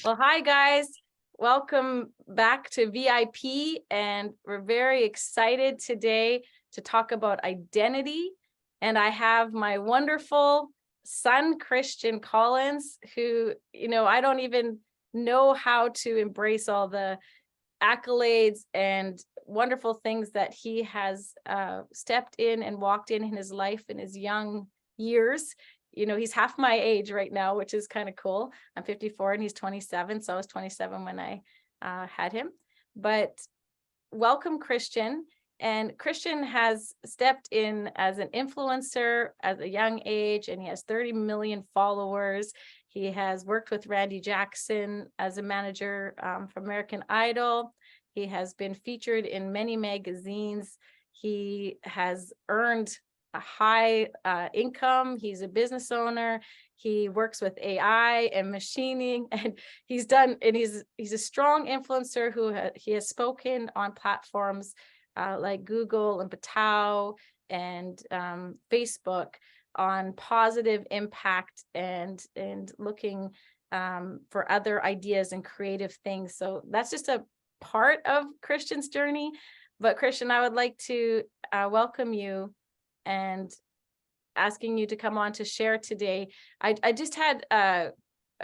Well, hi guys. Welcome back to VIP, and we're very excited today to talk about identity. And I have my wonderful son, Christian Collins, who, I don't even know how to embrace all the accolades and wonderful things that he has stepped in and walked in his life in his young years. He's half my age right now, which is kind of cool. I'm 54 and he's 27. So I was 27 when I had him. But welcome, Christian. And Christian has stepped in as an influencer at a young age, and he has 30 million followers. He has worked with Randy Jackson as a manager for American Idol. He has been featured in many magazines. He has earned a high income. He's a business owner. He works with AI and machining, and he's a strong influencer who he has spoken on platforms like Google and Patao and Facebook on positive impact and looking for other ideas and creative things. So that's just a part of Christian's journey. But Christian, I would like to welcome you and asking you to come on to share today. I just had a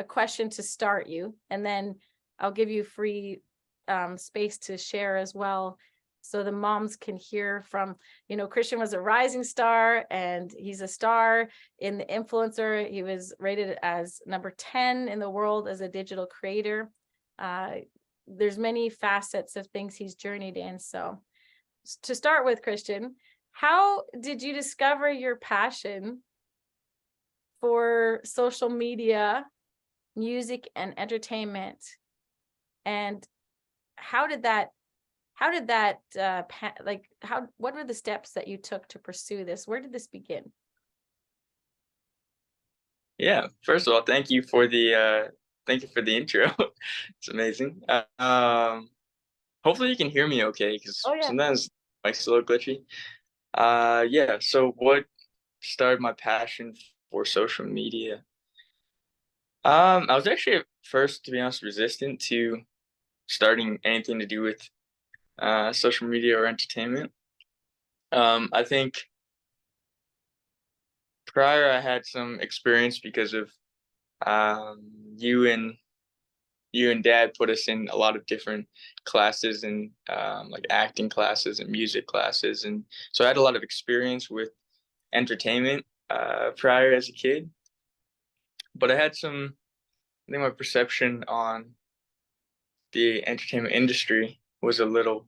question to start you, and then I'll give you free space to share as well, so the moms can hear from, Christian was a rising star, and he's a star in the influencer. He was rated as number 10 in the world as a digital creator. There's many facets of things he's journeyed in. So to start with, Christian, how did you discover your passion for social media, music, and entertainment? And what were the steps that you took to pursue this? Where did this begin? Yeah, first of all, thank you for the intro. It's amazing. Hopefully you can hear me okay, because Oh yeah. sometimes mic's a little glitchy. Yeah, so what started my passion for social media? I was actually at first, to be honest, resistant to starting anything to do with social media or entertainment. I think prior I had some experience because of you and dad put us in a lot of different classes, and like acting classes and music classes, and so I had a lot of experience with entertainment prior as a kid. But I think my perception on the entertainment industry was a little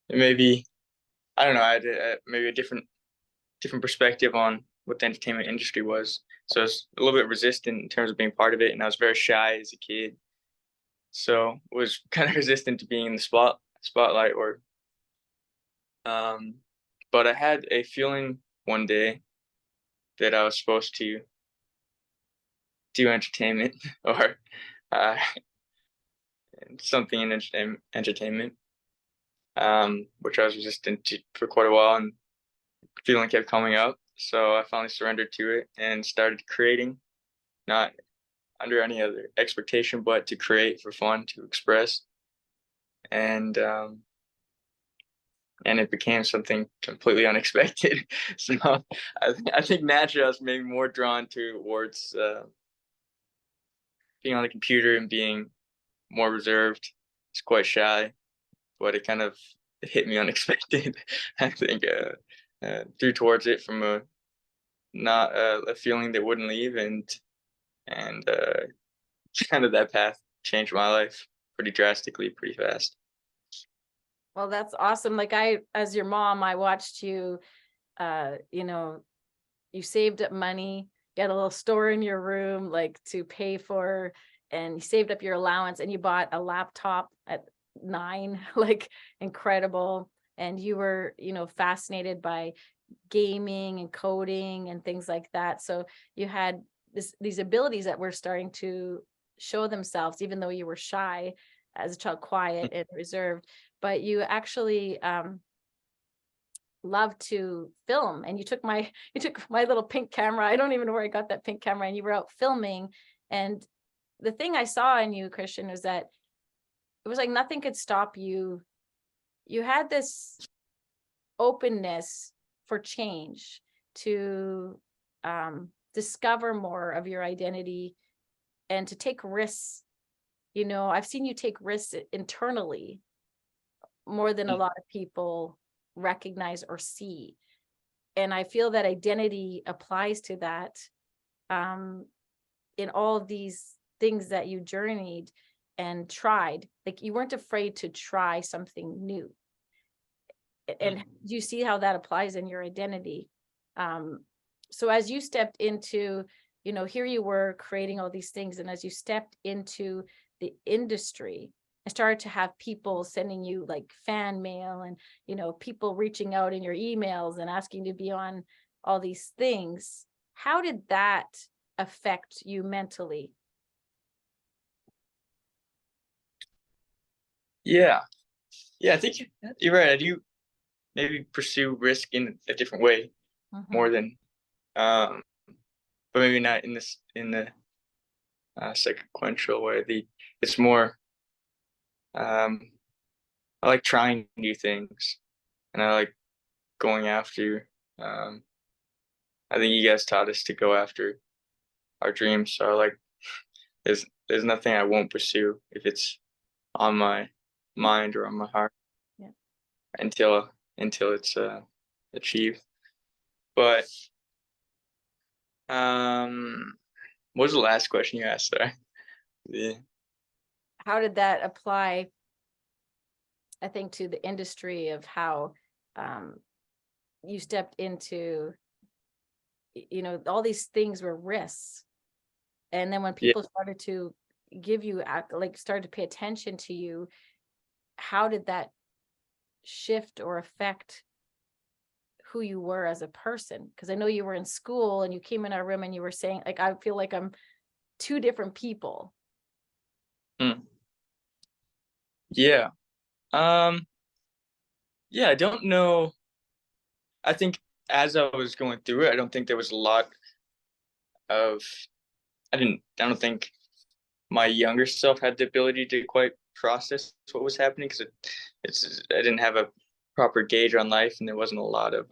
maybe, I don't know, I had maybe a different perspective on what the entertainment industry was. So I was a little bit resistant in terms of being part of it, and I was very shy as a kid. So was kind of resistant to being in the spotlight. Or but I had a feeling one day that I was supposed to do entertainment or uh, something in entertainment, which I was resistant to for quite a while, and feeling kept coming up. So I finally surrendered to it and started creating, not under any other expectation, but to create for fun, to express. And and it became something completely unexpected. So I think naturally I was maybe more drawn towards being on the computer and being more reserved. It's quite shy, but it hit me unexpected. I think threw towards it from a not a feeling that wouldn't leave, and kind of that path changed my life pretty drastically, pretty fast. Well, that's awesome. Like, as your mom, I watched you, you saved up money, get a little store in your room, like to pay for, and you saved up your allowance, and you bought a laptop at 9, like incredible. And you were, fascinated by gaming and coding and things like that. So you had these abilities that were starting to show themselves, even though you were shy as a child, quiet and reserved. But you actually love to film, and you took my little pink camera. I don't even know where I got that pink camera, and you were out filming. And the thing I saw in you, Christian, was that it was like nothing could stop you. You had this openness for change, to discover more of your identity and to take risks. I've seen you take risks internally more than a lot of people recognize or see. And I feel that identity applies to that, in all of these things that you journeyed and tried. Like, you weren't afraid to try something new. And you see how that applies in your identity. So as you stepped into, here you were creating all these things, and as you stepped into the industry, I started to have people sending you like fan mail, and people reaching out in your emails and asking to be on all these things. How did that affect you mentally? Yeah. I think you're right. I do maybe pursue risk in a different way more than, but maybe not in the sequential way. It's more, I like trying new things, and I like going after. I think you guys taught us to go after our dreams. So like, there's nothing I won't pursue if it's on my mind or on my heart. Yeah. Until it's achieved. But what was the last question you asked there? Yeah. How did that apply, I think, to the industry of how you stepped into, all these things were risks. And then when people started to give you, like, started to pay attention to you, how did that shift or affect who you were as a person? Because I know you were in school and you came in our room and you were saying, like, I feel like I'm two different people. Yeah. Yeah, I don't know. I think as I was going through it, I don't think there was a lot of I don't think my younger self had the ability to quite process what was happening, because I didn't have a proper gauge on life, and there wasn't a lot of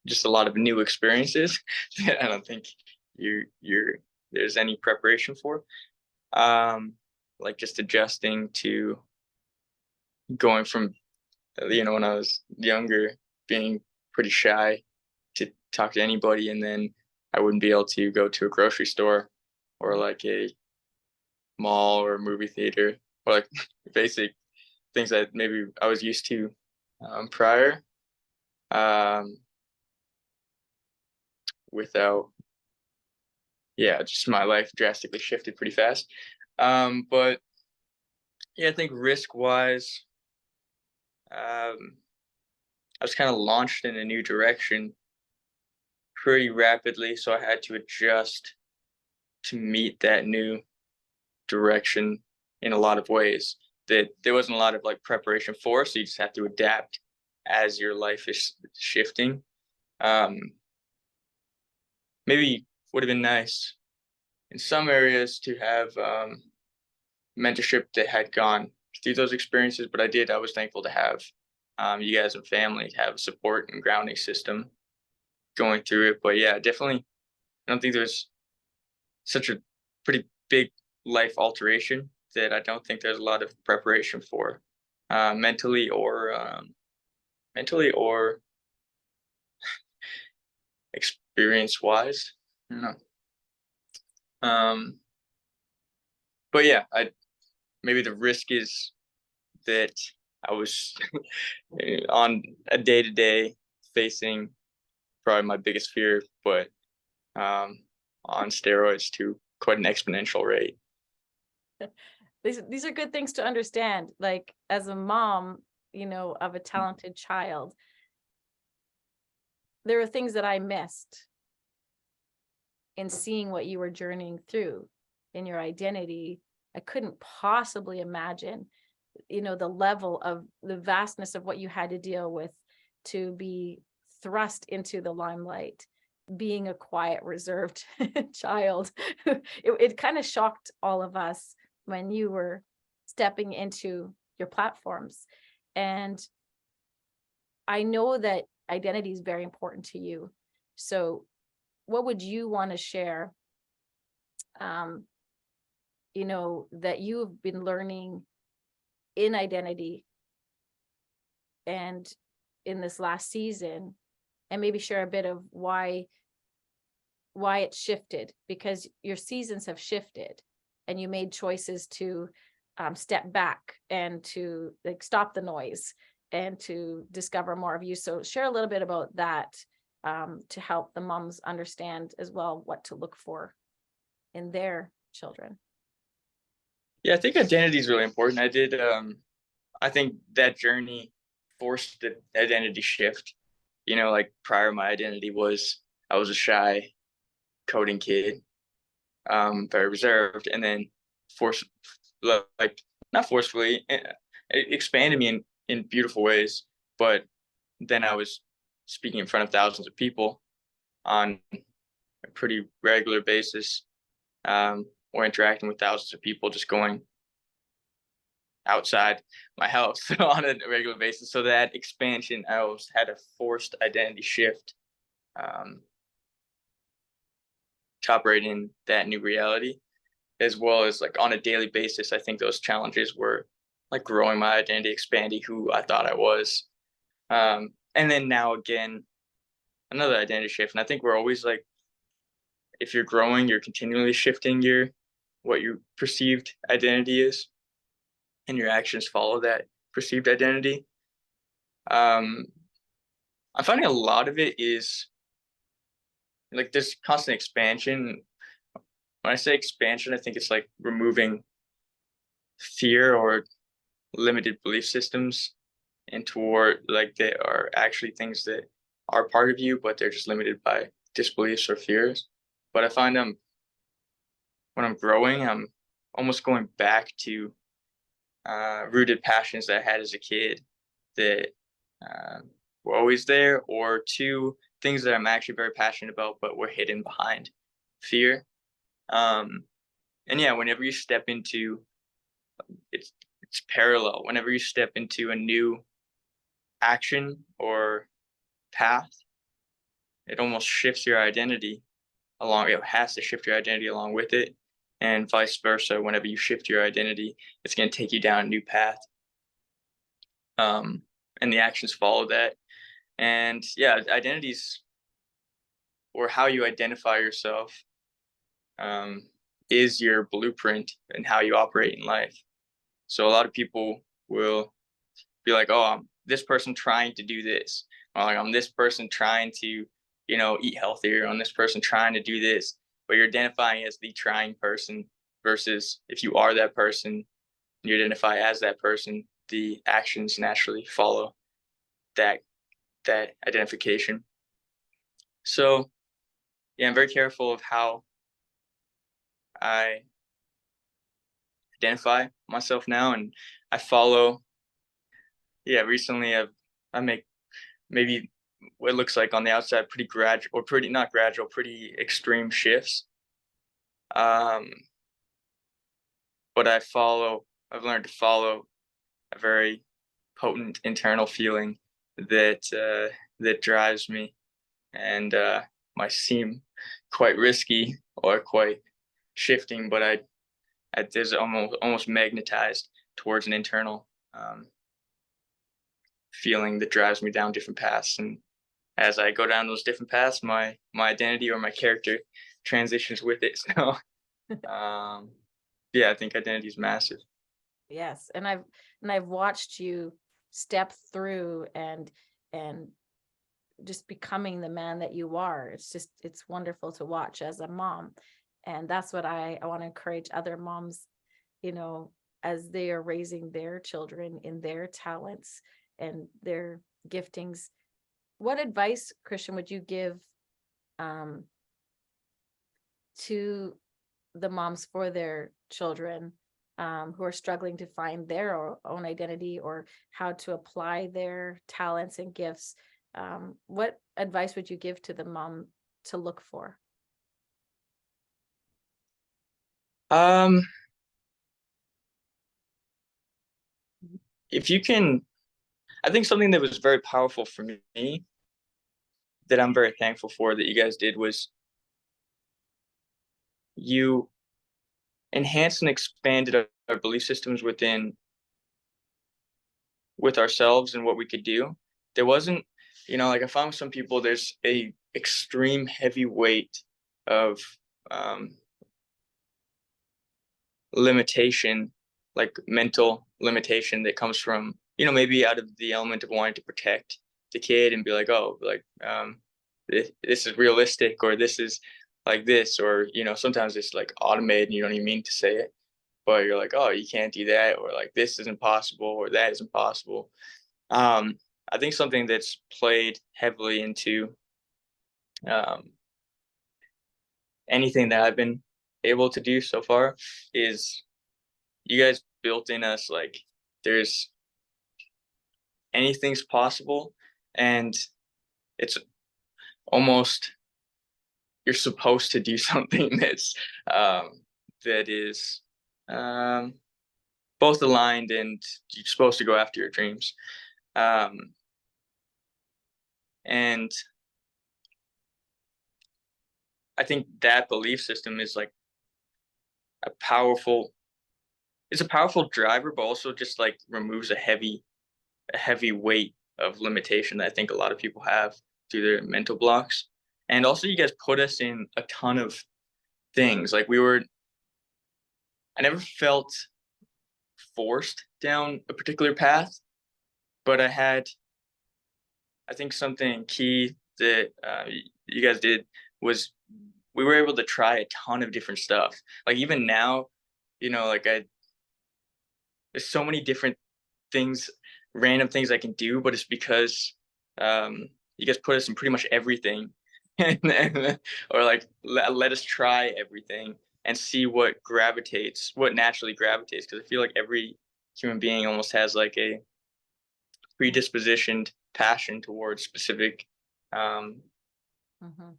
just a lot of new experiences that I don't think there's any preparation for. Like just adjusting to going from when I was younger, being pretty shy to talk to anybody, and then I wouldn't be able to go to a grocery store or like a mall or a movie theater, or like basic things that maybe I was used to prior, without just my life drastically shifted pretty fast. But yeah, I think risk wise, I was kind of launched in a new direction pretty rapidly, so I had to adjust to meet that new direction in a lot of ways that there wasn't a lot of like preparation for, so you just have to adapt as your life is shifting. Maybe would have been nice in some areas to have mentorship that had gone through those experiences, but I was thankful to have you guys and family have support and grounding system going through it. But yeah, definitely, I don't think there's such a pretty big life alteration that I don't think there's a lot of preparation for, mentally or experience wise. I don't know. But yeah, maybe the risk is that I was on a day to day facing probably my biggest fear, but on steroids to quite an exponential rate. These are good things to understand. Like, as a mom, of a talented child, there are things that I missed in seeing what you were journeying through in your identity. I couldn't possibly imagine, the level of the vastness of what you had to deal with to be thrust into the limelight, being a quiet, reserved child. It kind of shocked all of us when you were stepping into your platforms. And I know that identity is very important to you. So what would you want to share, that you've been learning in identity and in this last season, and maybe share a bit of why it shifted, because your seasons have shifted and you made choices to step back and to like stop the noise and to discover more of you. So share a little bit about that, to help the moms understand as well what to look for in their children. Yeah, I think identity is really important. I think that journey forced the identity shift. Like prior, my identity was I was a shy coding kid, very reserved, and then force like not forcefully, it expanded me in beautiful ways. But then I was speaking in front of thousands of people on a pretty regular basis, or interacting with thousands of people, just going outside my house on a regular basis. So that expansion, I always had a forced identity shift, um, to operate in that new reality, as well as like on a daily basis. I think those challenges were like growing my identity, expanding who I thought I was. And then now again, another identity shift. And I think we're always like, if you're growing, you're continually shifting what your perceived identity is, and your actions follow that perceived identity. Um, I'm finding a lot of it is like this constant expansion. When I say expansion, I think it's like removing fear or limited belief systems, and toward like they are actually things that are part of you, but they're just limited by disbeliefs or fears. But I find when I'm growing, I'm almost going back to rooted passions that I had as a kid that uh, were always there, or two things that I'm actually very passionate about, but were hidden behind fear. Um, and yeah, whenever you step into it's parallel. Whenever you step into a new action or path, it almost shifts your identity along. It has to shift your identity along with it, and vice versa. Whenever you shift your identity, it's going to take you down a new path. And the actions follow that. And yeah, identities, or how you identify yourself, um, is your blueprint and how you operate in life. So a lot of people will be like, "Oh, I'm this person trying to do this," or like, "I'm this person trying to, eat healthier. I'm this person trying to do this." But you're identifying as the trying person, versus if you are that person, you identify as that person, the actions naturally follow that identification. So yeah, I'm very careful of how I identify myself now, and I follow. Yeah, recently I make maybe what looks like on the outside pretty gradual, or pretty not gradual, pretty extreme shifts. Um, but I've learned to follow a very potent internal feeling that drives me, and might seem quite risky or quite shifting, but I there's almost magnetized towards an internal feeling that drives me down different paths. And as I go down those different paths, my identity or my character transitions with it. So yeah, I think identity is massive. Yes, and I've watched you step through and just becoming the man that you are. It's wonderful to watch as a mom. And that's what I want to encourage other moms, as they are raising their children in their talents and their giftings. What advice, Christian, would you give to the moms for their children who are struggling to find their own identity, or how to apply their talents and gifts what advice would you give to the mom to look for? If you can, I think something that was very powerful for me that I'm very thankful for that you guys did was you enhanced and expanded our belief systems with ourselves and what we could do. There wasn't, like I found with some people, there's a extreme heavy weight of um, limitation, like mental limitation that comes from, maybe out of the element of wanting to protect the kid and be like, oh, like this is realistic, or this is like this, or sometimes it's like automated and you don't even mean to say it, but you're like, oh, you can't do that, or like this isn't possible, or that isn't possible. I think something that's played heavily into um, anything that I've been able to do so far is you guys built in us like there's anything's possible, and it's almost you're supposed to do something that is um, both aligned, and you're supposed to go after your dreams. And I think that belief system is like a powerful it's a powerful driver, but also just like removes a heavy weight of limitation that I think a lot of people have through their mental blocks. And also you guys put us in a ton of things. Like I never felt forced down a particular path, but I think something key that you guys did was we were able to try a ton of different stuff. Like even now, like there's so many different things, random things I can do, but it's because you guys put us in pretty much everything, or like let us try everything and see what naturally gravitates. Because I feel like every human being almost has like a predispositioned passion towards specific um, Mm-hmm.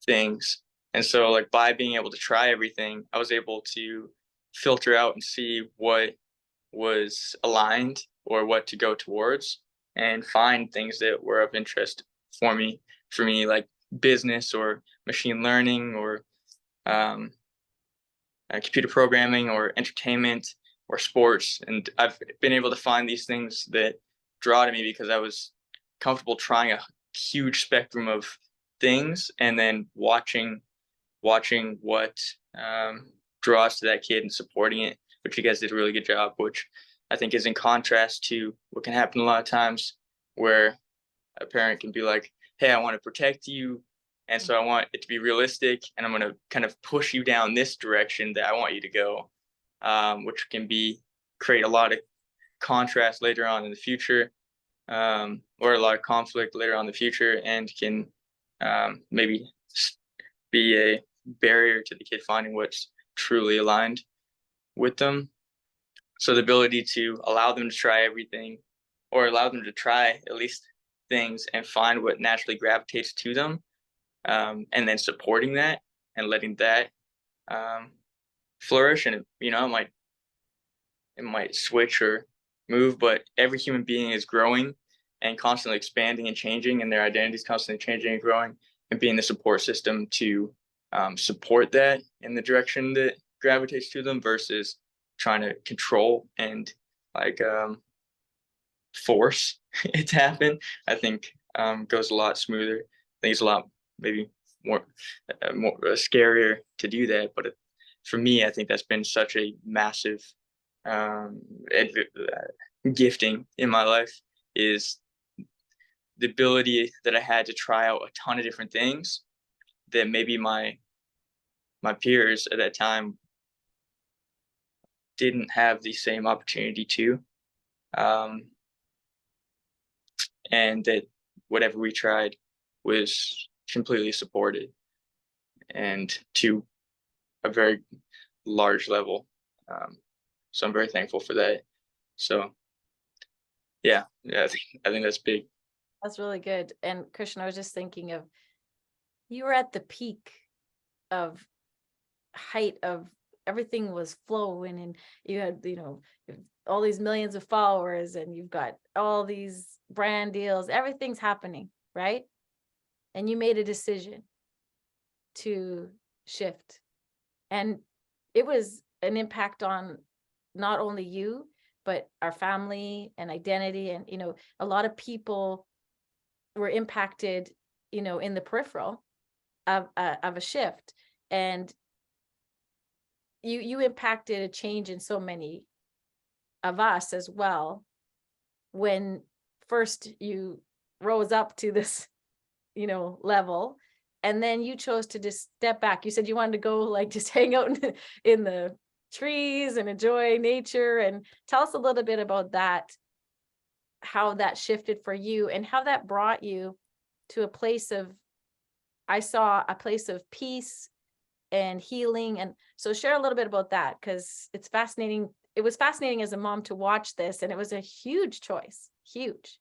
things. And so, like by being able to try everything, I was able to filter out and see what was aligned or what to go towards, and find things that were of interest for me like business or machine learning or um, computer programming or entertainment or sports. And I've been able to find these things that draw to me because I was comfortable trying a huge spectrum of things, and then watching what draws to that kid and supporting it, which you guys did a really good job, which I think is in contrast to what can happen a lot of times where a parent can be like, hey, I want to protect you. And so I want it to be realistic, and I'm going to kind of push you down this direction that I want you to go, which can create a lot of contrast later on in the future, or a lot of conflict later on in the future, and can maybe be a barrier to the kid finding what's truly aligned with them. So the ability to allow them to try everything, or allow them to try at least things and find what naturally gravitates to them, and then supporting that and letting that um, flourish. And it might switch or move, but every human being is growing and constantly expanding and changing, and their identity is constantly changing and growing. And being the support system to support that in the direction that gravitates to them, versus trying to control and like force it to happen, I think goes a lot smoother. I think it's a lot maybe more scarier to do that, but for me, I think that's been such a massive um, gifting in my life, is the ability that I had to try out a ton of different things that maybe my peers at that time didn't have the same opportunity to, um, and that whatever we tried was completely supported, and to a very large level. So I'm very thankful for that. So yeah, I think that's big. That's really good. And Christian, I was just thinking of, you were at the peak of height of everything was flowing, and you had, all these millions of followers, and you've got all these brand deals, everything's happening, right? And you made a decision to shift. And it was an impact on not only you, but our family and identity. And, a lot of people were impacted, in the peripheral of a shift. And you impacted a change in so many of us as well, when first you rose up to this, level, and then you chose to just step back. You said you wanted to go, like, just hang out in the trees and enjoy nature. And tell us a little bit about that, how that shifted for you and how that brought you to a place of, I saw a place of peace and healing. And so share a little bit about that, because it's fascinating. It was fascinating as a mom to watch this, and it was a huge choice, huge.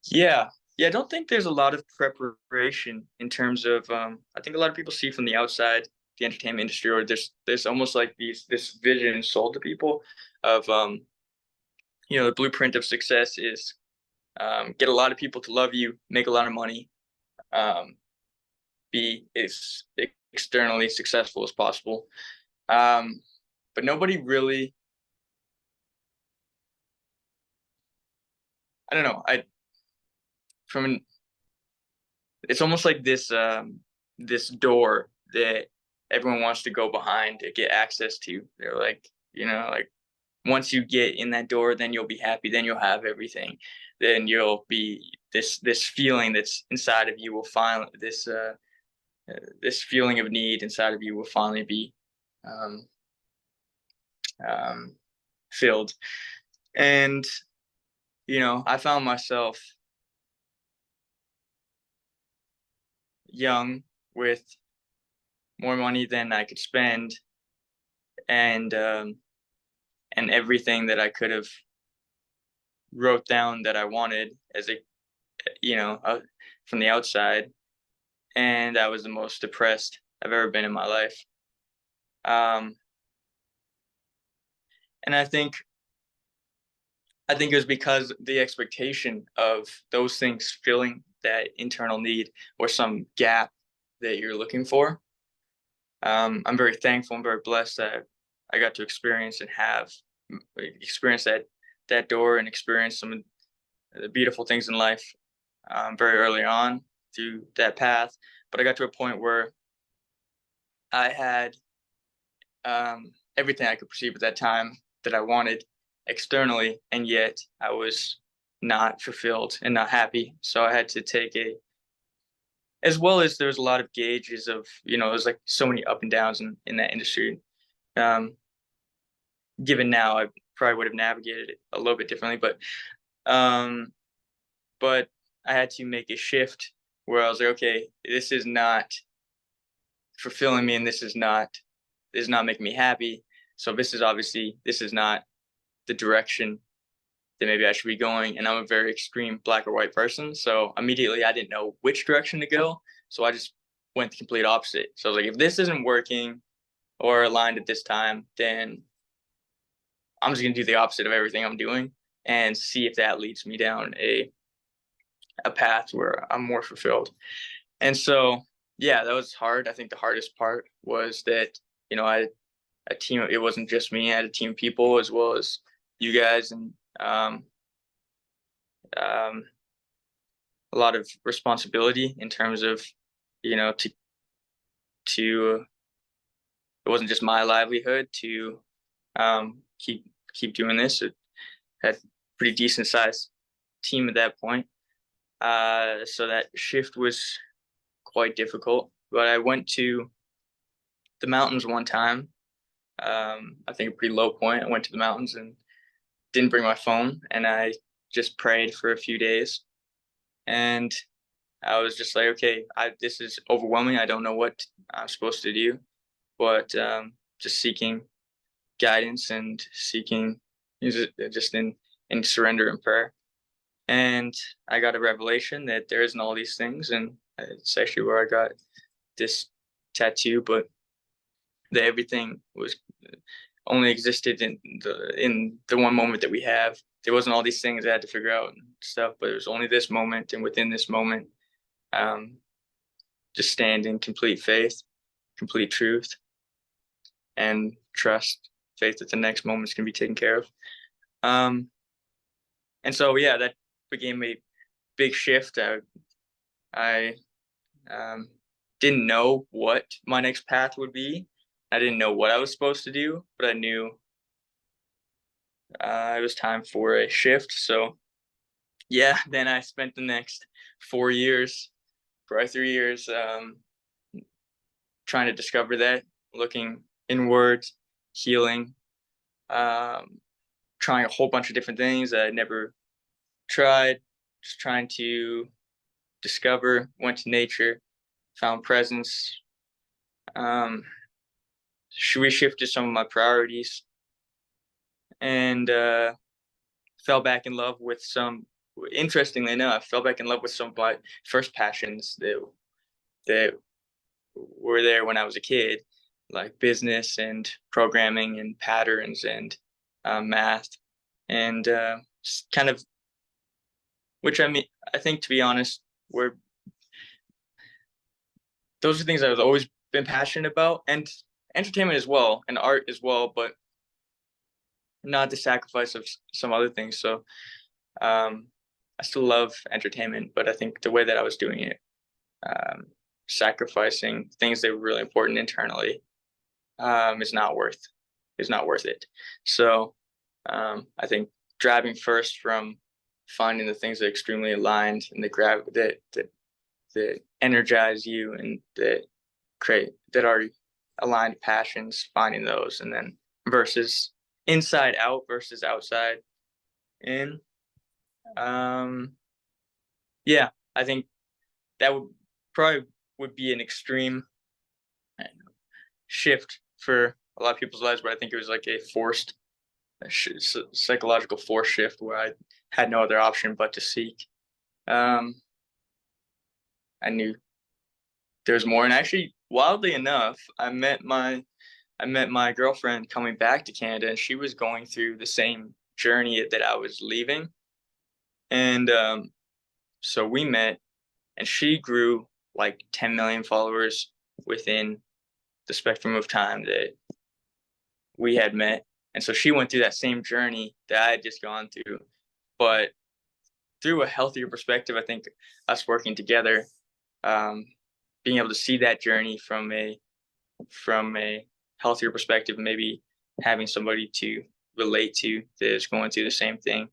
Yeah. Yeah, I don't think there's a lot of preparation in terms of I think a lot of people see from the outside the entertainment industry, or there's almost like this vision sold to people of the blueprint of success is get a lot of people to love you, make a lot of money, um, be as externally successful as possible. But nobody really, I don't know, from an it's almost like this door that everyone wants to go behind to get access to. They're like, like once you get in that door, then you'll be happy, then you'll have everything. Then you'll be this feeling that's inside of you will finally this feeling of need inside of you will finally be um, um, filled. And I found myself young with more money than I could spend, and everything that I could have wrote down that I wanted as a from the outside, and I was the most depressed I've ever been in my life. Um, and I think it was because the expectation of those things filling that internal need or some gap that you're looking for. I'm very thankful and very blessed that I got to experience and have experience that door and experience some of the beautiful things in life very early on through that path. But I got to a point where I had everything I could perceive at that time that I wanted externally, and yet I was not fulfilled and not happy. So I had to take as well as there was a lot of gauges of, there's like so many up and downs in that industry. Um, Given now, I probably would have navigated it a little bit differently, um, but I had to make a shift where I was like, okay, this is not fulfilling me, and this is not making me happy. So this is not the direction that maybe I should be going. And I'm a very extreme black or white person. So immediately I didn't know which direction to go. So I just went the complete opposite. So I was like, if this isn't working or aligned at this time, then I'm just gonna do the opposite of everything I'm doing and see if that leads me down a path where I'm more fulfilled. And so yeah, that was hard. I think the hardest part was that, I had a team. It wasn't just me. I had a team of people as well as you guys, and um, a lot of responsibility in terms of, to it wasn't just my livelihood to keep doing this. It had a pretty decent sized team at that point. So that shift was quite difficult. But I went to the mountains one time. I think a pretty low point. I went to the mountains and didn't bring my phone, and I just prayed for a few days. And I was just like, okay, this is overwhelming. I don't know what I'm supposed to do, but just seeking guidance and seeking just in surrender and prayer. and I got a revelation that there isn't all these things, and it's actually where I got this tattoo, but that everything was only existed in the one moment that we have. There wasn't all these things I had to figure out and stuff, but it was only this moment, and within this moment, um, just stand in complete faith, complete truth, and trust, faith that the next moment is going to be taken care of. Um, and so, yeah, that became a big shift. I um, didn't know what my next path would be. I didn't know what I was supposed to do, but I knew it was time for a shift. So, yeah, then I spent the next 4 years, probably 3 years, trying to discover that, looking inwards, healing, um, trying a whole bunch of different things that I never tried, just trying to discover, went to nature, found presence. Um, we shifted some of my priorities and fell back in love with some. Interestingly enough, fell back in love with some of my first passions that were there when I was a kid, like business and programming and patterns and math, and kind of, which I mean, I think, to be honest, were those are things I've always been passionate about, and entertainment as well, and art as well, but not the sacrifice of some other things. So I still love entertainment, but I think the way that I was doing it, um, sacrificing things that were really important internally, is not worth it. So I think driving first from finding the things that are extremely aligned and that energize you and that are aligned passions, finding those, and then versus inside out versus outside in. Um, yeah, I think that would be an extreme shift for a lot of people's lives, but I think it was like a forced psychological force shift where I had no other option but to seek. Um, I knew there was more, and actually, wildly enough, I met my girlfriend coming back to Canada, and she was going through the same journey that I was leaving, and so we met, and she grew like 10 million followers within the spectrum of time that we had met. And so she went through that same journey that I had just gone through, but through a healthier perspective. I think us working together, um, being able to see that journey from a healthier perspective, maybe having somebody to relate to that is going through the same thing,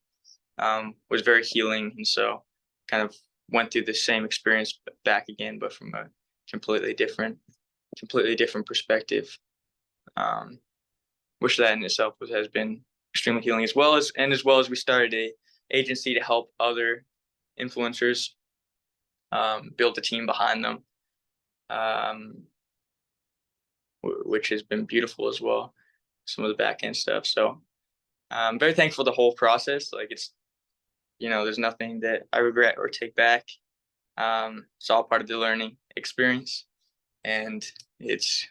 was very healing. And so kind of went through the same experience back again, but from a completely different perspective. Um, which that in itself has been extremely healing, as well as we started a agency to help other influencers, build a team behind them, um, which has been beautiful as well. Some of the back end stuff. So I'm very thankful for the whole process. Like there's nothing that I regret or take back. It's all part of the learning experience, and it's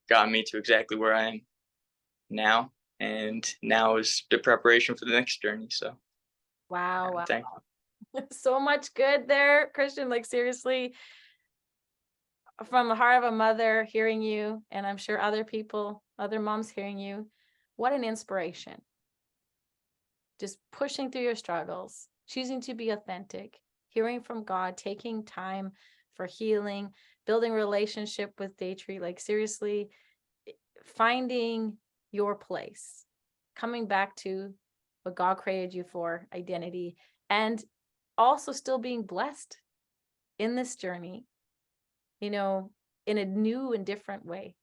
gotten me to exactly where I am now. And now is the preparation for the next journey. So Wow, I'm wow. thankful. So much good there, Christian. Like, seriously, from the heart of a mother hearing you, and I'm sure other people, other moms hearing you, what an inspiration. Just pushing through your struggles, choosing to be authentic, hearing from God, taking time for healing, building relationship with Daytree. Like, seriously, finding your place, coming back to what God created you for, identity, and also still being blessed in this journey, in a new and different way.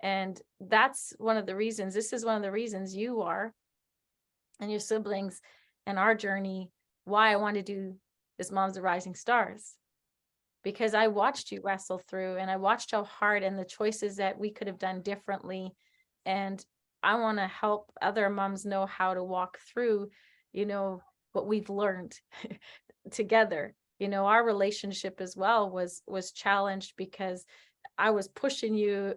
And that's one of the reasons, this is one of the reasons you are, and your siblings, and our journey, why I want to do this Moms of Rising Stars. Because I watched you wrestle through, and I watched how hard and the choices that we could have done differently. And I want to help other moms know how to walk through, what we've learned together. You know, our relationship as well was challenged because I was pushing you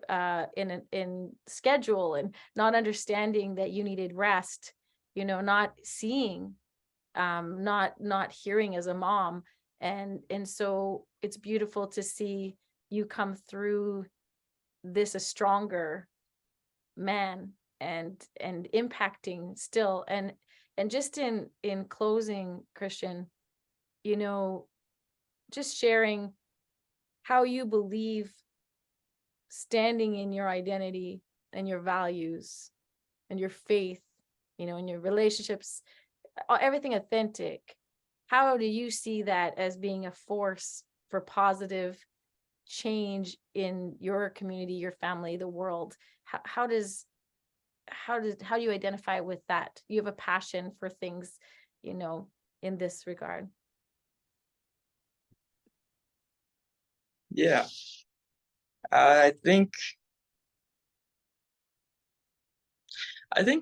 in schedule and not understanding that you needed rest, you know, not seeing, not hearing as a mom. And so it's beautiful to see you come through this a stronger man and impacting still. And just in closing, Christian, you know, just sharing how you believe standing in your identity and your values and your faith, you know, in your relationships, everything authentic. How do you see that as being a force for positive change in your community, your family, the world? How do you identify with that? You have a passion for things, you know, in this regard. Yeah, I think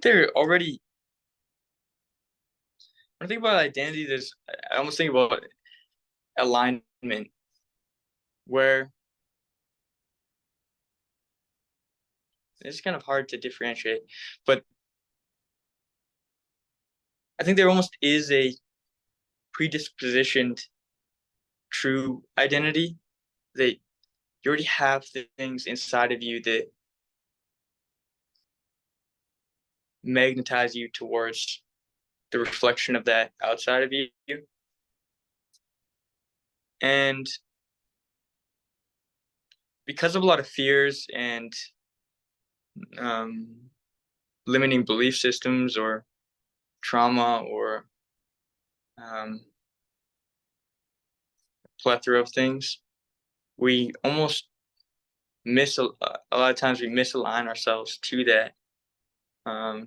they're already. When I think about identity, I almost think about alignment, where it's kind of hard to differentiate, but I think there almost is a predispositioned true identity that you already have the things inside of you that magnetize you towards the reflection of that outside of you. And because of a lot of fears and um, limiting belief systems or trauma or um, plethora of things, we almost a lot of times we misalign ourselves to that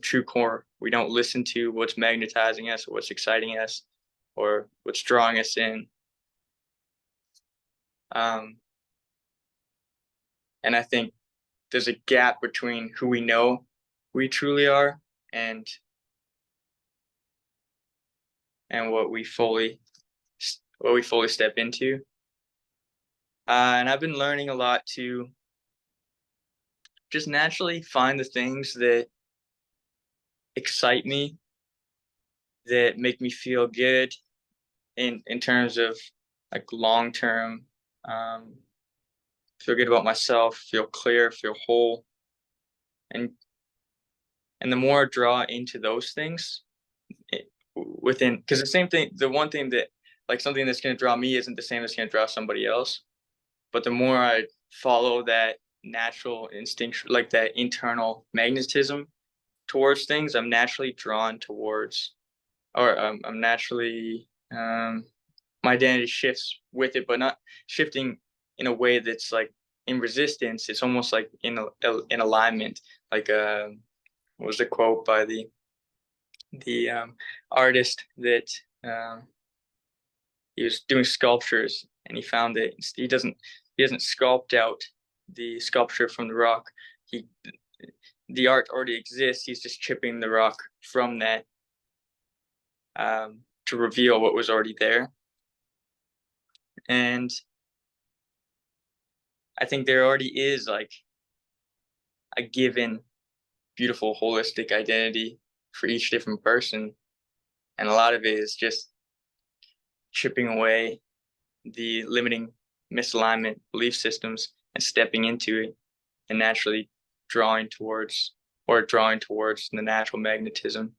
true core. We don't listen to what's magnetizing us or what's exciting us or what's drawing us in. Um, and I think there's a gap between who we know we truly are and what we fully step into. And I've been learning a lot to just naturally find the things that excite me, that make me feel good in terms of like long term, um, feel good about myself, feel clear, feel whole, and the more I draw into those things within, because the one thing that like something that's going to draw me isn't the same as going to draw somebody else, but the more I follow that natural instinct, like that internal magnetism towards things, I'm naturally drawn towards, or I'm naturally my identity shifts with it, but not shifting in a way that's like in resistance. It's almost like in alignment. Like what was the quote by the artist that he was doing sculptures, and he found that he doesn't sculpt out the sculpture from the rock. The art already exists. He's just chipping the rock from that to reveal what was already there. And I think there already is like a given beautiful holistic identity for each different person. And a lot of it is just chipping away the limiting misalignment belief systems and stepping into it and naturally drawing towards the natural magnetism.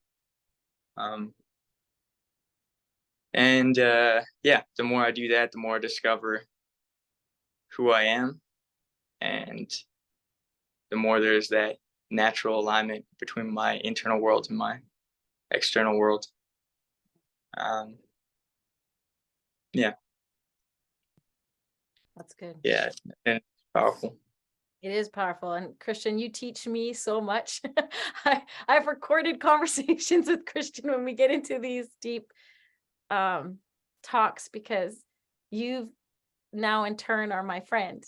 Yeah, the more I do that, the more I discover who I am, and the more there's that natural alignment between my internal world and my external world. Yeah. That's good. Yeah, and it's powerful. It is powerful. And Christian, you teach me so much. I've recorded conversations with Christian when we get into these deep talks, because you've now in turn are my friend,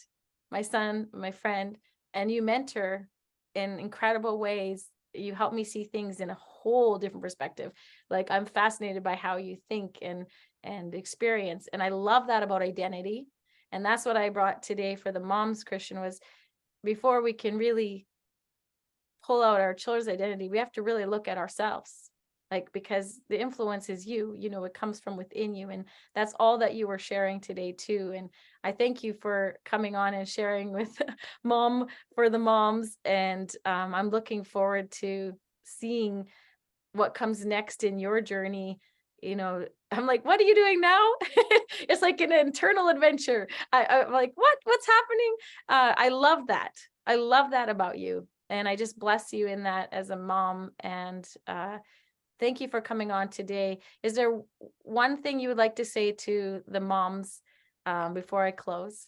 my son, my friend, and you mentor in incredible ways. You help me see things in a whole different perspective. Like, I'm fascinated by how you think and experience. And I love that about identity. And that's what I brought today for the moms, Christian, was before we can really pull out our children's identity, we have to really look at ourselves. Like, because the influence is you, it comes from within you. And that's all that you were sharing today too. And I thank you for coming on and sharing with Mom for the Moms. And I'm looking forward to seeing what comes next in your journey. I'm like, what are you doing now? It's like an internal adventure. I'm like, what's happening? I love that. I love that about you. And I just bless you in that as a mom. And thank you for coming on today. Is there one thing you would like to say to the moms before I close?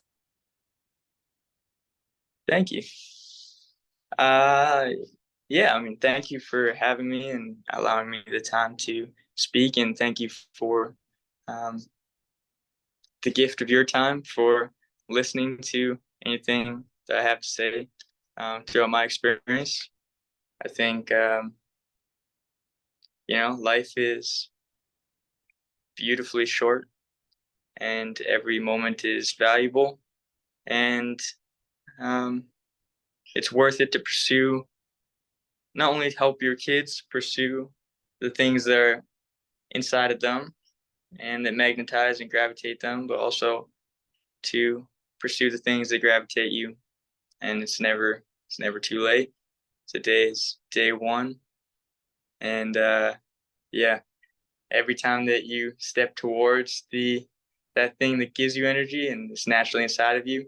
Thank you. Yeah, I mean, thank you for having me and allowing me the time to speak, and thank you for um, the gift of your time for listening to anything that I have to say throughout my experience. I think life is beautifully short, and every moment is valuable, and um, it's worth it to pursue. Not only help your kids pursue the things that are inside of them and that magnetize and gravitate them, but also to pursue the things that gravitate you. And it's never too late. Today is day one, and yeah, every time that you step towards that thing that gives you energy and it's naturally inside of you,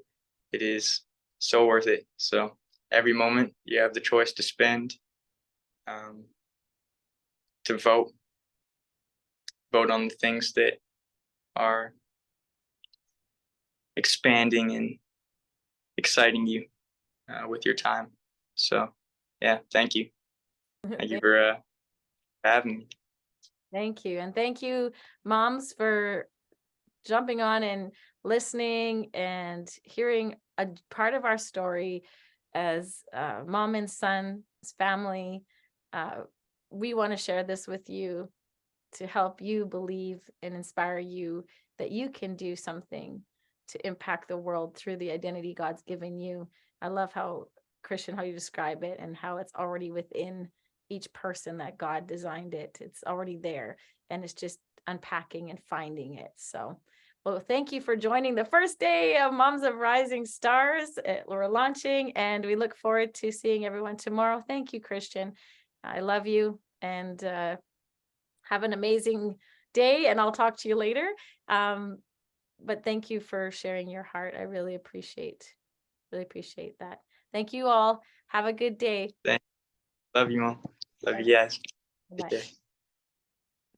it is so worth it. So every moment you have the choice to spend, to vote on the things that are expanding and exciting you with your time. So yeah, thank you. Thank you for having me. Thank you. And thank you, moms, for jumping on and listening and hearing a part of our story as mom and son's family. We want to share this with you to help you believe and inspire you that you can do something to impact the world through the identity God's given you. I love how, Christian, how you describe it and how it's already within each person that God designed it. It's already there, and it's just unpacking and finding it. So, well, thank you for joining the first day of Moms of Rising Stars. We're launching, and we look forward to seeing everyone tomorrow. Thank you, Christian. I love you, and have an amazing day, and I'll talk to you later. But thank you for sharing your heart. I really appreciate that. Thank you all. Have a good day. Love you, Mom. Love you guys. Bye. Take care.